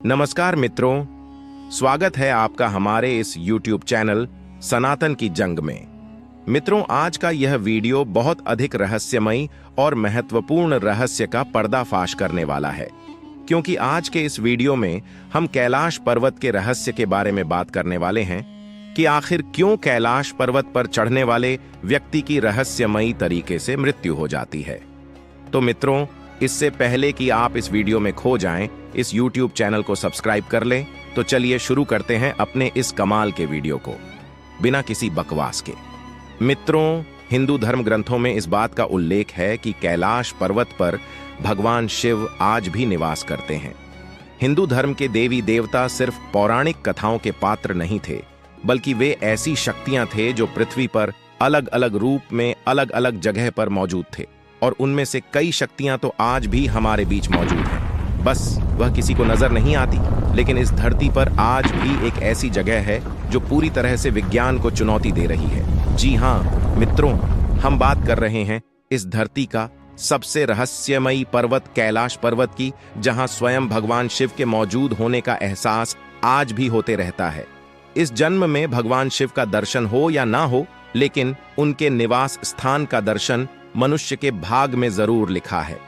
नमस्कार मित्रों, स्वागत है आपका हमारे इस YouTube चैनल सनातन की जंग में। मित्रों, आज का यह वीडियो बहुत अधिक रहस्यमयी और महत्वपूर्ण रहस्य का पर्दाफाश करने वाला है, क्योंकि आज के इस वीडियो में हम कैलाश पर्वत के रहस्य के बारे में बात करने वाले हैं कि आखिर क्यों कैलाश पर्वत पर चढ़ने वाले व्यक्ति की रहस्यमयी तरीके से मृत्यु हो जाती है। तो मित्रों, इससे पहले कि आप इस वीडियो में खो जाएं, इस YouTube चैनल को सब्सक्राइब कर लें। तो चलिए शुरू करते हैं अपने इस कमाल के वीडियो को बिना किसी बकवास के। मित्रों, हिंदू धर्म ग्रंथों में इस बात का उल्लेख है कि कैलाश पर्वत पर भगवान शिव आज भी निवास करते हैं। हिंदू धर्म के देवी देवता सिर्फ पौराणिक कथाओं के पात्र नहीं थे, बल्कि वे ऐसी शक्तियां थे जो पृथ्वी पर अलग अलग रूप में अलग अलग जगह पर मौजूद थे, और उनमें से कई शक्तियां तो आज भी हमारे बीच मौजूद हैं। बस वह किसी को नजर नहीं आती, लेकिन इस धरती पर आज भी एक ऐसी जगह है जो पूरी तरह से विज्ञान को चुनौती दे रही है। जी हाँ मित्रों, हम बात कर रहे हैं इस धरती का सबसे रहस्यमयी पर्वत कैलाश पर्वत की, जहां स्वयं भगवान शिव के मौजूद होने का एहसास आज भी होते रहता है। इस जन्म में भगवान शिव का दर्शन हो या ना हो, लेकिन उनके निवास स्थान का दर्शन मनुष्य के भाग में जरूर लिखा है।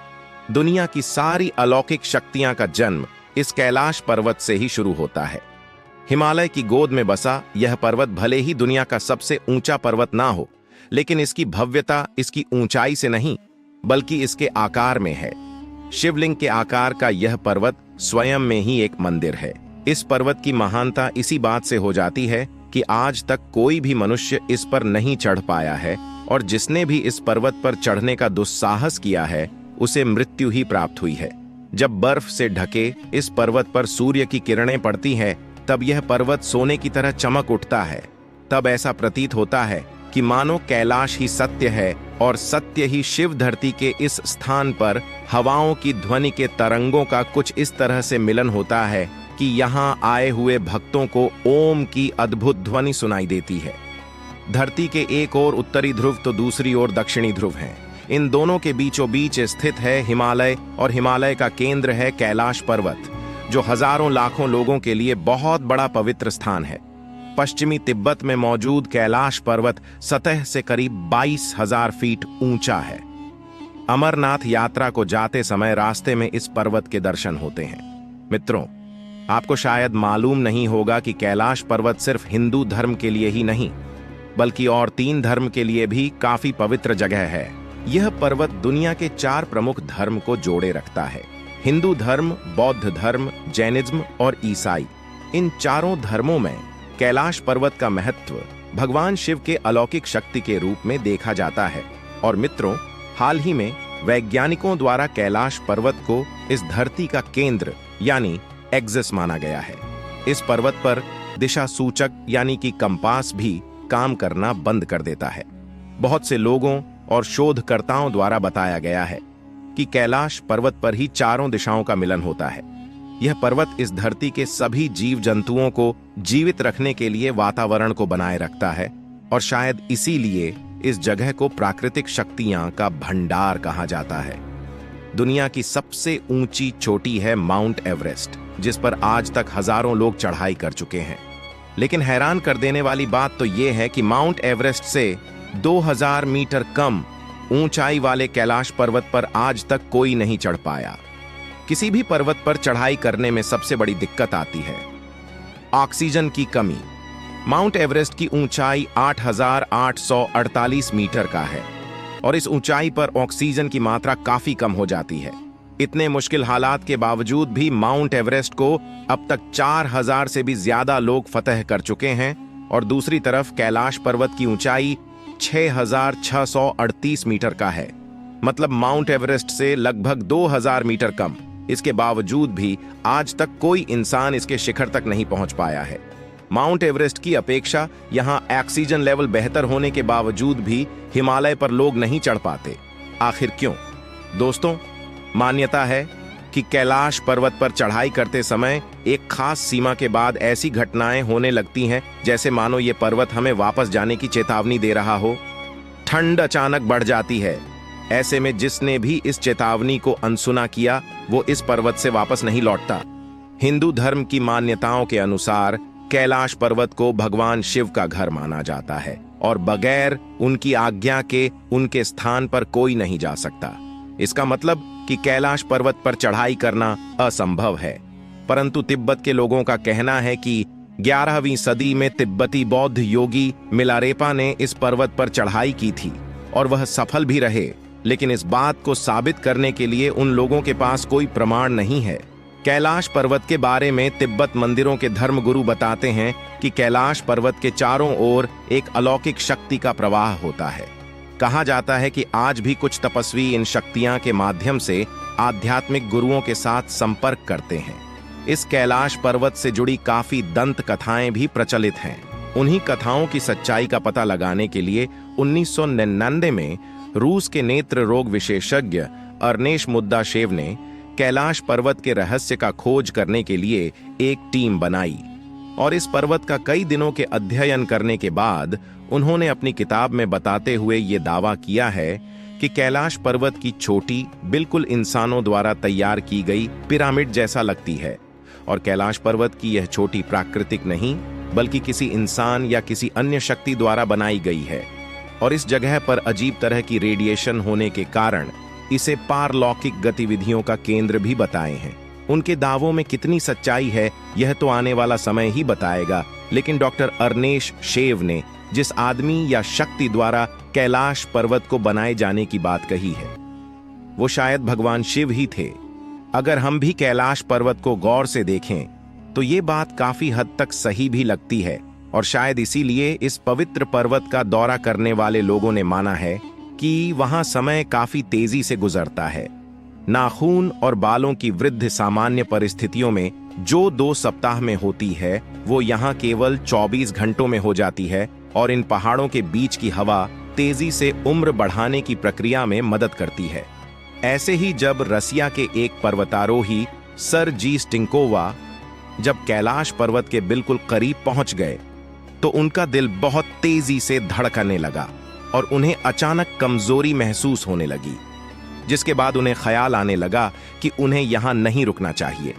दुनिया की सारी अलौकिक शक्तियां का जन्म इस कैलाश पर्वत से ही शुरू होता है। हिमालय की गोद में बसा यह पर्वत भले ही दुनिया का सबसे ऊंचा पर्वत ना हो, लेकिन इसकी भव्यता इसकी ऊंचाई से नहीं, बल्कि इसके आकार में है। शिवलिंग के आकार का यह पर्वत स्वयं में ही एक मंदिर है। इस पर्वत की महानता इसी बात से हो जाती है कि आज तक कोई भी मनुष्य इस पर नहीं चढ़ पाया है, और जिसने भी इस पर्वत पर चढ़ने का दुस्साहस किया है उसे मृत्यु ही प्राप्त हुई है। जब बर्फ से ढके इस पर्वत पर सूर्य की किरणें पड़ती हैं, तब यह पर्वत सोने की तरह चमक उठता है। तब ऐसा प्रतीत होता है कि मानो कैलाश ही सत्य है और सत्य ही शिव धरती के इस स्थान पर हवाओं की ध्वनि के तरंगों का कुछ इस तरह से मिलन होता है कि यहाँ आए हुए भक्तों को ओम की अद्भुत ध्वनि सुनाई देती है। धरती के एक ओर उत्तरी ध्रुव तो दूसरी ओर दक्षिणी ध्रुव है। इन दोनों के बीचों बीच स्थित है हिमालय, और हिमालय का केंद्र है कैलाश पर्वत, जो हजारों लाखों लोगों के लिए बहुत बड़ा पवित्र स्थान है। पश्चिमी तिब्बत में मौजूद कैलाश पर्वत सतह से करीब 22,000 फीट ऊंचा है। अमरनाथ यात्रा को जाते समय रास्ते में इस पर्वत के दर्शन होते हैं। मित्रों, आपको शायद मालूम नहीं होगा कि कैलाश पर्वत सिर्फ हिंदू धर्म के लिए ही नहीं, बल्कि और 3 धर्म के लिए भी काफी पवित्र जगह है। यह पर्वत दुनिया के 4 प्रमुख धर्म को जोड़े रखता है: हिंदू धर्म, बौद्ध धर्म, जैनिज्म और ईसाई। इन चारों धर्मों में कैलाश पर्वत का महत्व भगवान शिव के अलौकिक शक्ति के रूप में देखा जाता है। और मित्रों, हाल ही में वैज्ञानिकों द्वारा कैलाश पर्वत को इस धरती का केंद्र यानी एक्सिस माना गया है। इस पर्वत पर दिशा सूचक यानी कि कंपास भी काम करना बंद कर देता है। बहुत से लोगों और शोधकर्ताओं द्वारा बताया गया है कि कैलाश पर्वत पर ही चारों दिशाओं का मिलन होता है। यह पर्वत इस धरती के सभी जीव जंतुओं को जीवित रखने के लिए वातावरण को बनाए रखता है, और शायद इसीलिए इस जगह को प्राकृतिक शक्तियां का भंडार कहा जाता है। दुनिया की सबसे ऊंची चोटी है माउंट एवरेस्ट, जिस पर आज तक हजारों लोग चढ़ाई कर चुके हैं। लेकिन हैरान कर देने वाली बात तो यह है कि माउंट एवरेस्ट से 2000 मीटर कम ऊंचाई वाले कैलाश पर्वत पर आज तक कोई नहीं चढ़ पाया। किसी भी पर्वत पर चढ़ाई करने में सबसे बड़ी दिक्कत आती है ऑक्सीजन की कमी। माउंट एवरेस्ट की ऊंचाई 8,848 मीटर का है, और इस ऊंचाई पर ऑक्सीजन की मात्रा काफी कम हो जाती है। इतने मुश्किल हालात के बावजूद भी माउंट एवरेस्ट को अब तक 4000 से भी ज्यादा लोग फतह कर चुके हैं, और दूसरी तरफ कैलाश पर्वत की ऊंचाई 6,638 मीटर का है, मतलब माउंट एवरेस्ट से लगभग 2000 मीटर कम। इसके बावजूद भी आज तक कोई इंसान इसके शिखर तक नहीं पहुंच पाया है। माउंट एवरेस्ट की अपेक्षा यहां ऑक्सीजन लेवल बेहतर होने के बावजूद भी हिमालय पर लोग नहीं चढ़ पाते। आखिर क्यों? दोस्तों, मान्यता है कि कैलाश पर्वत पर चढ़ाई करते समय एक खास सीमा के बाद ऐसी घटनाएं होने लगती हैं जैसे मानो ये पर्वत हमें वापस जाने की चेतावनी दे रहा हो। ठंड अचानक बढ़ जाती है। ऐसे में जिसने भी इस चेतावनी को अनसुना किया वो इस पर्वत से वापस नहीं लौटता। हिंदू धर्म की मान्यताओं के अनुसार कैलाश पर्वत को भगवान शिव का घर माना जाता है और बगैर उनकी आज्ञा के उनके स्थान पर कोई नहीं जा सकता। इसका मतलब कि कैलाश पर्वत पर चढ़ाई करना असंभव है। परंतु तिब्बत के लोगों का कहना है कि 11वीं सदी में तिब्बती बौद्ध योगी मिलारेपा ने इस पर्वत पर चढ़ाई की थी और वह सफल भी रहे, लेकिन इस बात को साबित करने के लिए उन लोगों के पास कोई प्रमाण नहीं है। कैलाश पर्वत के बारे में तिब्बत मंदिरों के धर्मगुरु बताते हैं कि कैलाश पर्वत के चारों ओर एक अलौकिक शक्ति का प्रवाह होता है। कहा जाता है कि आज भी कुछ तपस्वी इन शक्तियां के माध्यम से आध्यात्मिक गुरुओं के साथ संपर्क करते हैं। इस कैलाश पर्वत से जुड़ी काफी दंत कथाएं भी प्रचलित हैं। उन्हीं कथाओं की सच्चाई का पता लगाने के लिए 1999 में रूस के नेत्र रोग विशेषज्ञ अर्नेश मुद्दाशेव ने कैलाश पर्वत के रहस्य का खोज करने के लिए एक टीम बनाई और इस पर्वत का कई दिनों के अध्ययन करने के बाद उन्होंने अपनी किताब में बताते हुए ये दावा किया है कि कैलाश पर्वत की छोटी, बिल्कुल इंसानों द्वारा तैयार की गई पिरामिड जैसा लगती है और कैलाश पर्वत की यह छोटी प्राकृतिक नहीं बल्कि किसी इंसान या किसी अन्य शक्ति द्वारा बनाई गई है और इस जगह पर अजीब तरह की रेडिएशन होने के कारण इसे पारलौकिक गतिविधियों का केंद्र भी बताए हैं। उनके दावों में कितनी सच्चाई है यह तो आने वाला समय ही बताएगा, लेकिन डॉक्टर अर्नेश शेव ने जिस आदमी या शक्ति द्वारा कैलाश पर्वत को बनाए जाने की बात कही है वो शायद भगवान शिव ही थे। अगर हम भी कैलाश पर्वत को गौर से देखें तो ये बात काफी हद तक सही भी लगती है और शायद इसीलिए इस पवित्र पर्वत का दौरा करने वाले लोगों ने माना है कि वहां समय काफी तेजी से गुजरता है। नाखून और बालों की वृद्धि सामान्य परिस्थितियों में जो 2 सप्ताह में होती है वो यहाँ केवल 24 घंटों में हो जाती है और इन पहाड़ों के बीच की हवा तेजी से उम्र बढ़ाने की प्रक्रिया में मदद करती है। ऐसे ही जब रसिया के एक पर्वतारोही सर जी स्टिंकोवा जब कैलाश पर्वत के बिल्कुल करीब पहुंच गए तो उनका दिल बहुत तेजी से धड़कने लगा और उन्हें अचानक कमजोरी महसूस होने लगी, जिसके बाद उन्हें ख्याल आने लगा कि उन्हें यहां नहीं रुकना चाहिए।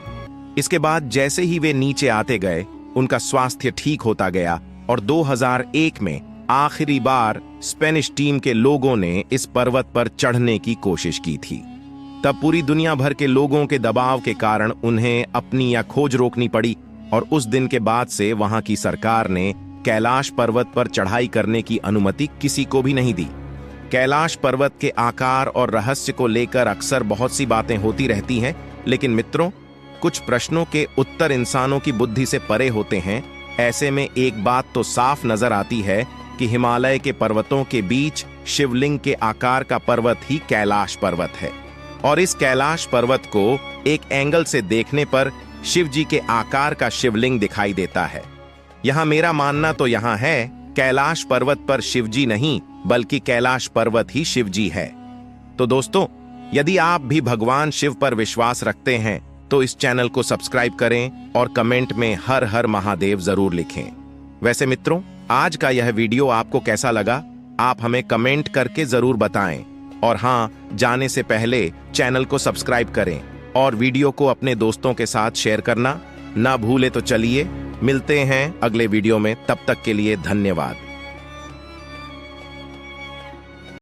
इसके बाद जैसे ही वे नीचे आते गए उनका स्वास्थ्य ठीक होता गया और 2001 में आखिरी बार स्पेनिश टीम के लोगों ने इस पर्वत पर चढ़ने की कोशिश की थी। तब पूरी दुनिया भर के लोगों के दबाव के कारण उन्हें अपनी या खोज रोकनी पड़ी और उस दिन के बाद से वहां की सरकार ने कैलाश पर्वत पर चढ़ाई करने की अनुमति किसी को भी नहीं दी। कैलाश पर्वत के आकार और रहस्य को लेकर अक्सर बहुत सी बातें होती रहती हैं, लेकिन मित्रों, कुछ प्रश्नों के उत्तर इंसानों की बुद्धि से परे होते हैं। ऐसे में एक बात तो साफ नजर आती है कि हिमालय के पर्वतों के बीच शिवलिंग के आकार का पर्वत ही कैलाश पर्वत है और इस कैलाश पर्वत को एक एंगल से देखने पर शिव जी के आकार का शिवलिंग दिखाई देता है। यहाँ मेरा मानना तो यहाँ है कैलाश पर्वत पर शिवजी नहीं बल्कि कैलाश पर्वत ही शिवजी है। तो दोस्तों, यदि आप भी भगवान शिव पर विश्वास रखते हैं तो इस चैनल को सब्सक्राइब करें और कमेंट में हर हर महादेव जरूर लिखें। वैसे मित्रों, आज का यह वीडियो आपको कैसा लगा आप हमें कमेंट करके जरूर बताएं और हाँ, जाने से पहले चैनल को सब्सक्राइब करें और वीडियो को अपने दोस्तों के साथ शेयर करना ना भूले। तो चलिए मिलते हैं अगले वीडियो में, तब तक के लिए धन्यवाद।